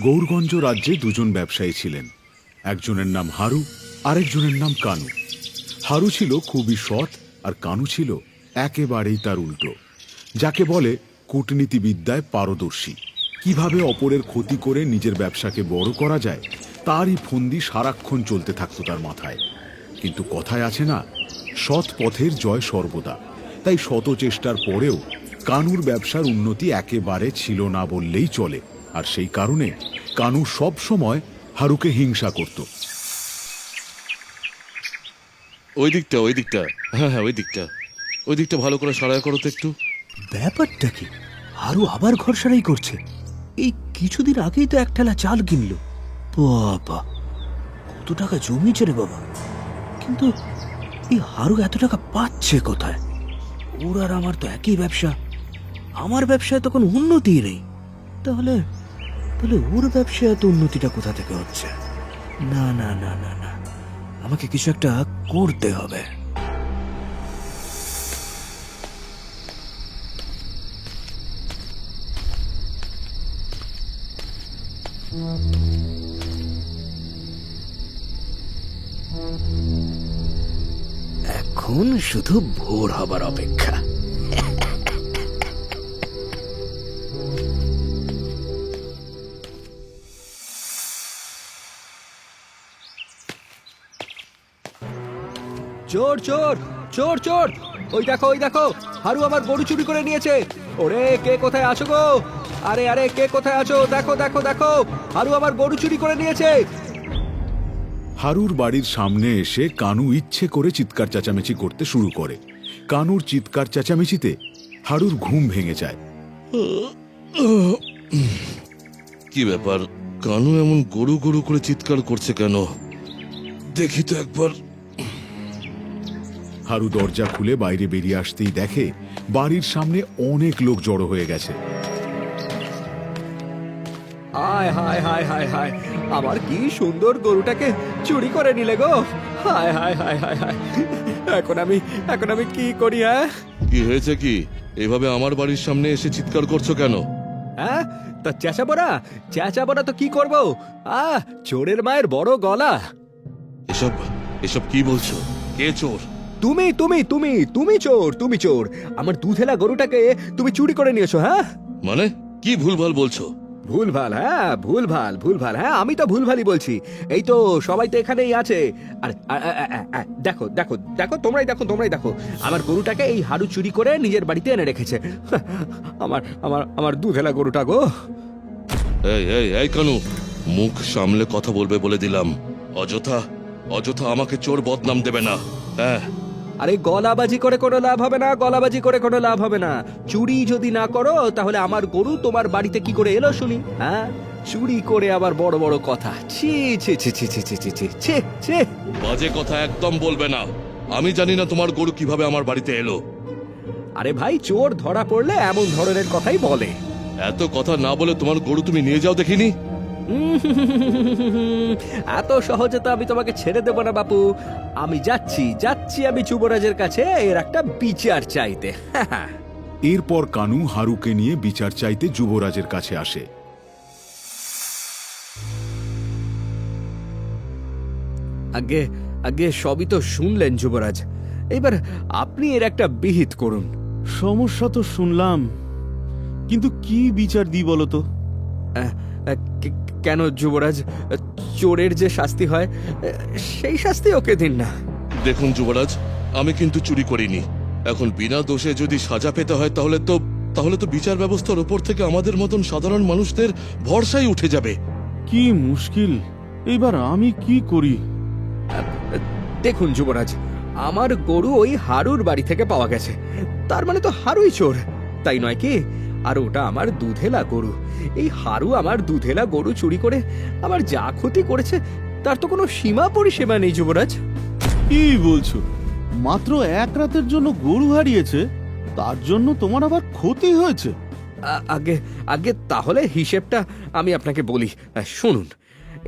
গৌরগঞ্জ রাজ্যে দুজন ব্যবসায়ী ছিলেন। একজনের নাম হারু, আরেকজনের নাম কানু। হারু ছিল খুবই সৎ, আর কানু ছিল একেবারেই তার উল্টো, যাকে বলে কূটনীতিবিদ্যায় পারদর্শী। কিভাবে অপরের ক্ষতি করে নিজের ব্যবসাকে বড় করা যায় তারই ফন্দি সারাক্ষণ চলতে থাকতো তার মাথায়। কিন্তু কথায় আছে না, সৎ পথের জয় সর্বদা। তাই শত চেষ্টার পরেও কানুর ব্যবসার উন্নতি একেবারে ছিল না বললেই চলে। আর সেই কারণে কানু সব সময় হারুকে হিংসা করত। ওই দিকটা হ্যাঁ হ্যাঁ ওই দিকটা ভালো করে সারাই করো তো একটু। ব্যাপারটা কি? হারু আবার ঘর সারাই করছে? এই কিছুদিন আগেই তো এক ঠেলা চাল কিনলো। বাবা, কত টাকা জমিয়েছে রে বাবা! কিন্তু এই হারু এত টাকা পাচ্ছে কোথায়? ওর আর আমার তো একই ব্যবসা। আমার ব্যবসায় তো কোনো উন্নতি নেই। তাহলে তাহলে ওর ব্যবসায় এত উন্নতিটা কোথা থেকে হচ্ছে? না না না না না, আমাকে কিছু একটা করতে হবে। এখন শুধু ভোর হবার অপেক্ষা। চোর চোর চোর চোর, ওই দেখো হারু আমার গরু চুরি করে নিয়েছে। ওরে, কে কোথায় আছো গো? আরে আরে, কে কোথায় আছো? দেখো দেখো দেখো, হারু আমার গরু চুরি করে নিয়েছে। হারুর বাড়ির সামনে এসে কানু ইচ্ছে করে চিৎকার চেঁচামেচি করতে শুরু করে। কানুর চিৎকার চেঁচামেচিতে হারুর ঘুম ভেঙে যায়। কি ব্যাপার, কানু এমন গরু গরু করে চিৎকার করছে কেন? দেখি তো একবার। হারু দরজা খুলে বাইরে বেরিয়ে আসতেই দেখে বাড়ির সামনে অনেক লোক জড়ো হয়ে গেছে। হায় হায় হায় হায় হায়, আমার কি সুন্দর গরুটাকে চুরি করে নিলে গো! হায় হায় হায় হায় হায়, এখন আমি কি করি? হ্যাঁ কি হয়েছে? কি এভাবে আমার বাড়ির সামনে এসে চিৎকার করছো কেন? হ্যাঁ, তা চেঁচাবো না তো কি করবো? চোরের মায়ের বড় গলা। এসব এসব কি বলছো? কে চোর? তুমি তুমি তুমি তুমি চোর, তুমি চোর। আমার দুধেলা গরুটাকে তুমি চুরি করে নিয়েছো। হ্যাঁ মানে কি ভুলভাল বলছো? ভুলভাল? হ্যাঁ ভুলভাল। হ্যাঁ, আমি তো ভুলভালই বলছি। এই তো সবাই তো এখানেই আছে। আর দেখো দেখো দেখো, তোমরাই দেখো আমার গরুটাকে এই হারু চুরি করে নিজের বাড়িতে এনে রেখেছে। আমার আমার আমার দুধেলা গরুটা গো। এই এই এই কানু, মুখ সামলে কথা বলবে বলে দিলাম। অযথা অযথা আমাকে চোর বদনাম দেবে না। হ্যাঁ, আরে গলাবাজি করে কোনো লাভ হবে না। চুরি যদি না করো তাহলে আমার গরু তোমার বাড়িতে কি করে এলো শুনি? হ্যাঁ, চুরি করে আবার বড় বড় কথা। ছি ছি ছি ছি ছি ছি ছি ছি ছি ছি। বাজে কথা একদম বলবে না। আমি জানি না তোমার গরু কিভাবে আমার বাড়িতে এলো। আরে ভাই, চোর ধরা পড়লে এমন ধরনের কথাই বলে। এত কথা না বলে তোমার গরু তুমি নিয়ে যাও দেখিনি। এত সহজে তো আমি তোমাকে ছেড়ে দেব না বাপু। আমি যাচ্ছি আমি যুবরাজের কাছে এর একটা বিচার চাইতে। এরপর কানু হারুকে নিয়ে বিচার চাইতে যুবরাজের কাছে আসে। আগে সবই তো শুনলেন যুবরাজ, এবার আপনি এর একটা বিহিত করুন। সমস্যা তো শুনলাম, কিন্তু কি বিচার দিই বলো তো? কেন যুবরাজ, চোরের যে শাস্তি হয় সেই শাস্তি ওকে দিন না। দেখুন যুবরাজ, আমি কিন্তু চুরি করিনি। এখন বিনা দোষে যদি সাজা পেতে হয় তাহলে তো বিচার ব্যবস্থার উপর থেকে আমাদের মতন সাধারণ মানুষদের ভরসাই উঠে যাবে। কি মুশকিল, এইবার আমি কি করি? দেখুন যুবরাজ, আমার গরু ওই হারুর বাড়ি থেকে পাওয়া গেছে। তার মানে তো হারুই চোর, তাই নয় কি? আর ওটা আমার দুধেলা গরু। এই হারু আমার দুধেলা গরু চুরি করে আমার যা ক্ষতি করেছে তার তো কোনো সীমা পরিসীমা নেই যুবরাজ। কি বলছো? মাত্র এক রাতের জন্য গরু হারিয়েছে, তার জন্য তোমার আবার ক্ষতি হয়েছে? আগে তাহলে হিসেবটা আমি আপনাকে বলি, শুনুন।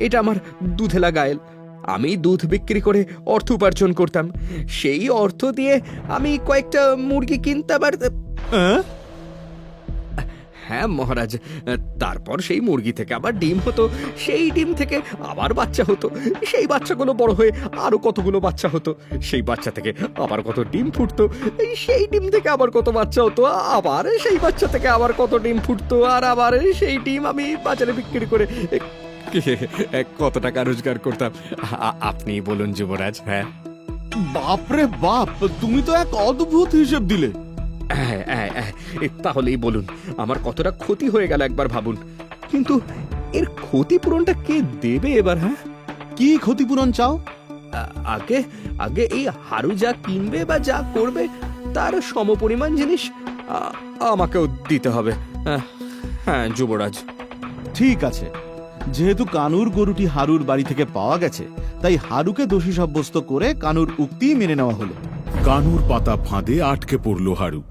এটা আমার দুধেলা গায়েল। আমি দুধ বিক্রি করে অর্থ উপার্জন করতাম। সেই অর্থ দিয়ে আমি কয়েকটা মুরগি কিনতাম। আর হ্যাঁ মহারাজ, তারপর সেই মুরগি থেকে আবার ডিম হতো, সেই ডিম থেকে আবার বাচ্চা হতো, সেই বাচ্চাগুলো বড় হয়ে আরো কতগুলো বাচ্চা হতো, সেই বাচ্চা থেকে আবার কত ডিম ফুটতো, সেই ডিম থেকে আবার কত বাচ্চা হতো, আবার সেই বাচ্চা থেকে আবার কত ডিম ফুটতো, আর আবার সেই ডিম আমি বাজারে বিক্রি করে কত টাকা রোজগার করতাম। আপনি বলুন যুবরাজ। হ্যাঁ বাপরে বাপ, তুমি তো এক অদ্ভুত হিসেব দিলে। তাহলেই বলুন আমার কতটা ক্ষতি হয়ে গেল একবার ভাবুন। কিন্তু এর ক্ষতিপূরণটা কে দেবে এবার? হ্যাঁ, কি ক্ষতিপূরণ চাও? আগে আগে এই হারু যা কিনবে বা যা করবে তার সমপরিমাণ জিনিস আমাকেও দিতে হবে। হ্যাঁ যুবরাজ। ঠিক আছে, যেহেতু কানুর গরুটি হারুর বাড়ি থেকে পাওয়া গেছে, তাই হারুকে দোষী সাব্যস্ত করে কানুর উক্তি মেনে নেওয়া হলো। কানুর পাতা ফাঁদে আটকে পড়ল হারু।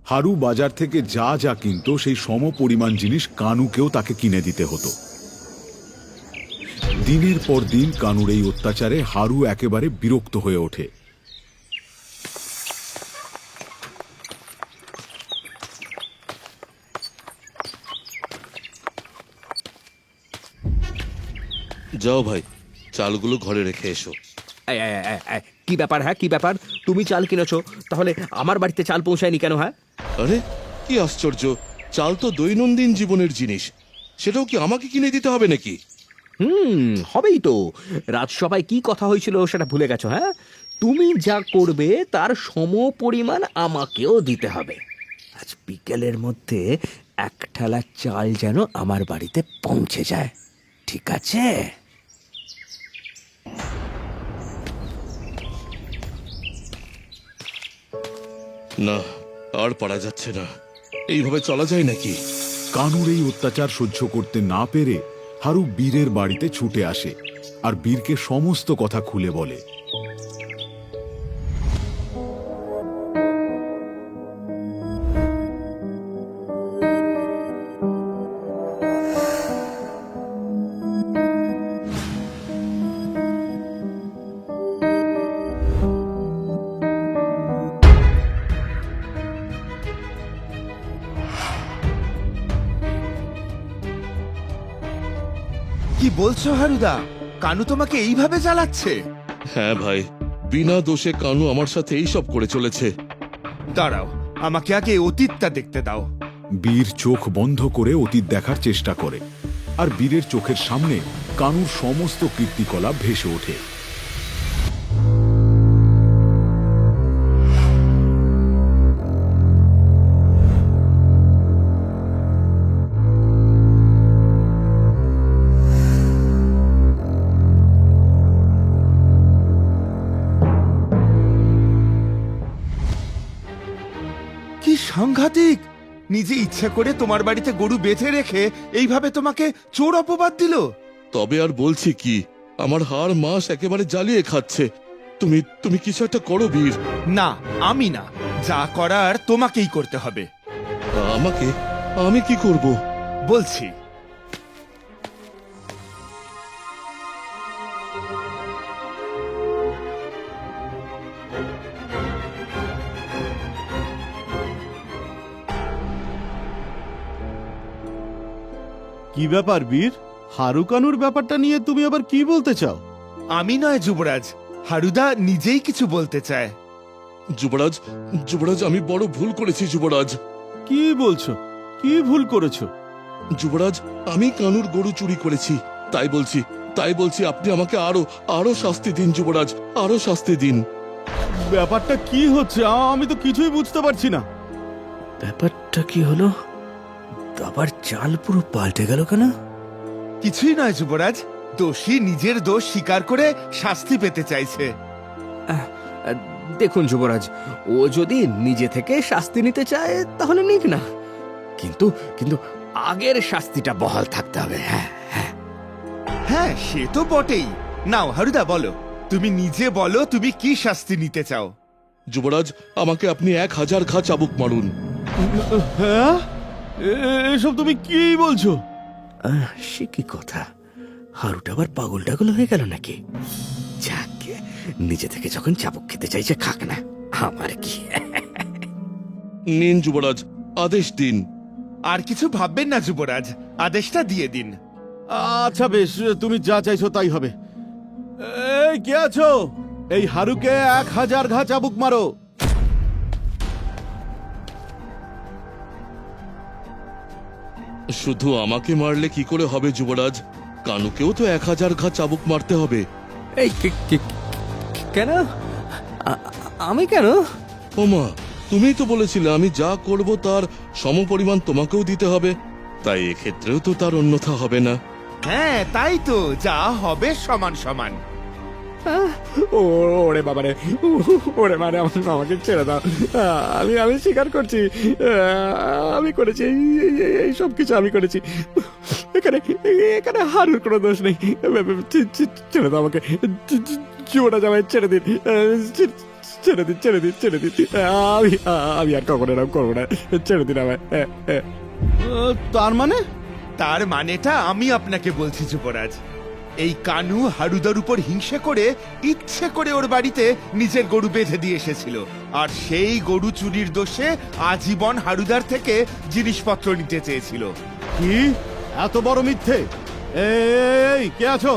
হারু বাজার থেকে যা যা কিনত সেই সম পরিমাণ জিনিস কানুকেও তাকে কিনে দিতে হতো। দিনের পর দিন কানুর এই অত্যাচারে হারু একেবারে বিরক্ত হয়ে ওঠে। যাও ভাই, চালগুলো ঘরে রেখে এসো। কি ব্যাপার? হ্যাঁ কি ব্যাপার? তুমি চাল কিনেছো, তাহলে আমার বাড়িতে চাল পৌঁছায়নি কেন? হ্যাঁ আরে কি আশ্চর্য, চাল তো দৈনন্দিন জীবনের জিনিস, সেটাও কি আমাকে কিনে দিতে হবে নাকি? হবেই তো। রাজসভায় কি কথা হয়েছিল সেটা ভুলে গেছো? হ্যাঁ, তুমি যা করবে তার সমপরিমাণ আমাকেও দিতে হবে। আজ বিকেলের মধ্যে এক ঠেলা চাল যেন আমার বাড়িতে পৌঁছে যায়, ঠিক আছে? না, আর পারা যাচ্ছে না, এইভাবে চলা যায় নাকি? কানুর এই অত্যাচার সহ্য করতে না পেরে হারু বীরের বাড়িতে ছুটে আসে আর বীরকে সমস্ত কথা খুলে বলে। কি বলছো হারুদা? কানু তোমাকে এইভাবে জ্বালাচ্ছে? হ্যাঁ ভাই, বিনা দোষে কানু আমার সাথে এইসব করে চলেছে। দাঁড়াও, আমাকে আগে অতীতটা দেখতে দাও। বীর চোখ বন্ধ করে অতীত দেখার চেষ্টা করে, আর বীরের চোখের সামনে কানুর সমস্ত কীর্তিকলাপ ভেসে ওঠে। কি সাংঘাতিক! নিজে ইচ্ছা করে তোমার বাড়িতে গরু বেঁধে রেখে এইভাবে তোমাকে চোর অপবাদ দিল। তবে আর বলছি কি, আমার হাড় মাস একেবারে জ্বালিয়ে খাচ্ছে। তুমি তুমি কিছু একটা করো বীর। না, আমি না, যা করার তোমাকেই করতে হবে। আমাকে? আমি কি করব? বলছি, কি ব্যাপার বীর? হারু কানুর ব্যাপারটা নিয়ে তুমি আবার কি বলতে চাও? আমি নয় যুবরাজ, হারুদা নিজেই কিছু বলতে চায়। যুবরাজ, যুবরাজ, আমি বড় ভুল করেছি যুবরাজ। কি বলছো? কি ভুল করেছো? যুবরাজ, আমি কানুর গরু চুরি করেছি, তাই বলছি আপনি আমাকে আরো শাস্তি দিন যুবরাজ, আরো শাস্তি দিন। ব্যাপারটা কি হচ্ছে? আমি তো কিছুই বুঝতে পারছি না। ব্যাপারটা কি হলো? আবার চাল পুরো পাল্টে গেল কেন? কিছুই নয় যুবরাজ, দোষী নিজের দোষ স্বীকার করে শাস্তি পেতে চাইছে। দেখুন যুবরাজ, ও যদি নিজে থেকে শাস্তি নিতে চায় তাহলে নিক না, কিন্তু কিন্তু আগের শাস্তিটা বহাল থাকতে হবে। হ্যাঁ হ্যাঁ হ্যাঁ, সে তো বটেই। নাও হারুদা, বলো, তুমি নিজে বলো তুমি কি শাস্তি নিতে চাও। যুবরাজ, আমাকে আপনি 1000 ঘা চাবুক মারুন। হ্যাঁ, এসব তুমি কি বলছো? সে কি কথা? হারুটা আবার পাগল টাগল হয়ে গেল নাকি? যাকে নিজে থেকে যখন চাবুক খেতে চাইছে খাক না, আমার কি। নিন যুবরাজ, আদেশ দিন। আর কিছু ভাববেন না যুবরাজ, আদেশটা দিয়ে দিন। আচ্ছা বেশ, তুমি যা চাইছো তাই হবে। এই কে আছো? এই হারুকে 1000 ঘা চাবুক মারো। শুধু আমাকে মারলে কি করে হবে যুবরাজ? কানুকেও তো 1000 ঘা চাবুক মারতে হবে। এই কেন? আমি কেন? ওমা, তুমিই তো বলেছিলে আমি যা করব তার সমপরিমাণ তোমাকেও দিতে হবে, তাই এক্ষেত্রেও তো তার অন্যথা হবে না। হ্যাঁ তাই তো, যা হবে সমান সমান। ওরে বাবারে, ওরে মানে আমাকে ছেড়ে দাও। আমি স্বীকার করছি, আমি করেছি, এই সব কিছু আমি করেছি। এখানে এখানে হারুর কোনো দোষ নেই। ছেড়ে দাও আমাকে, জীবনটা জামাই ছেড়ে দিন, ছেড়ে দিন, ছেড়ে দিন, ছেড়ে দিন। আমি আর কখনো এরকম করবো না, ছেড়ে দিন আমায়। তার মানে? তার মানেটা আমি আপনাকে বলছি যুবরাজ। এই কানু হারুদার উপর হিংসে করে ইচ্ছে করে ওর বাড়িতে নিজের গরু বেঁধে দিয়ে এসেছিল, আর সেই গরু চুরির দোষে আজীবন হারুদার থেকে জিনিসপত্র নিতে চেয়েছিল। কি এত বড় মিথ্যে? এই কে আছো?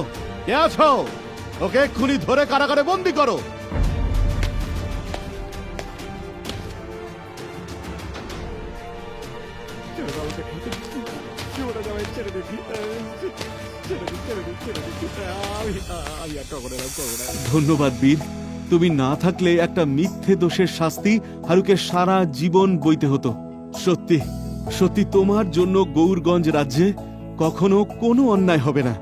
কে আছো? ওকে এক্ষুনি ধরে কারাগারে বন্দি করো। জীবনটা জামাই ছেড়ে দিন, ছেড়ে দিন, ছেড়ে দিন, ছেড়ে দিন। আমি আর কখনো এরকম করবো না। ধন্যবাদ বীর, তুমি না থাকলে একটা মিথ্যে দোষের শাস্তি হারুকে সারা জীবন বইতে হতো। সত্যি সত্যি তোমার জন্য গৌরগঞ্জ রাজ্যে কখনো কোনো অন্যায় হবে না।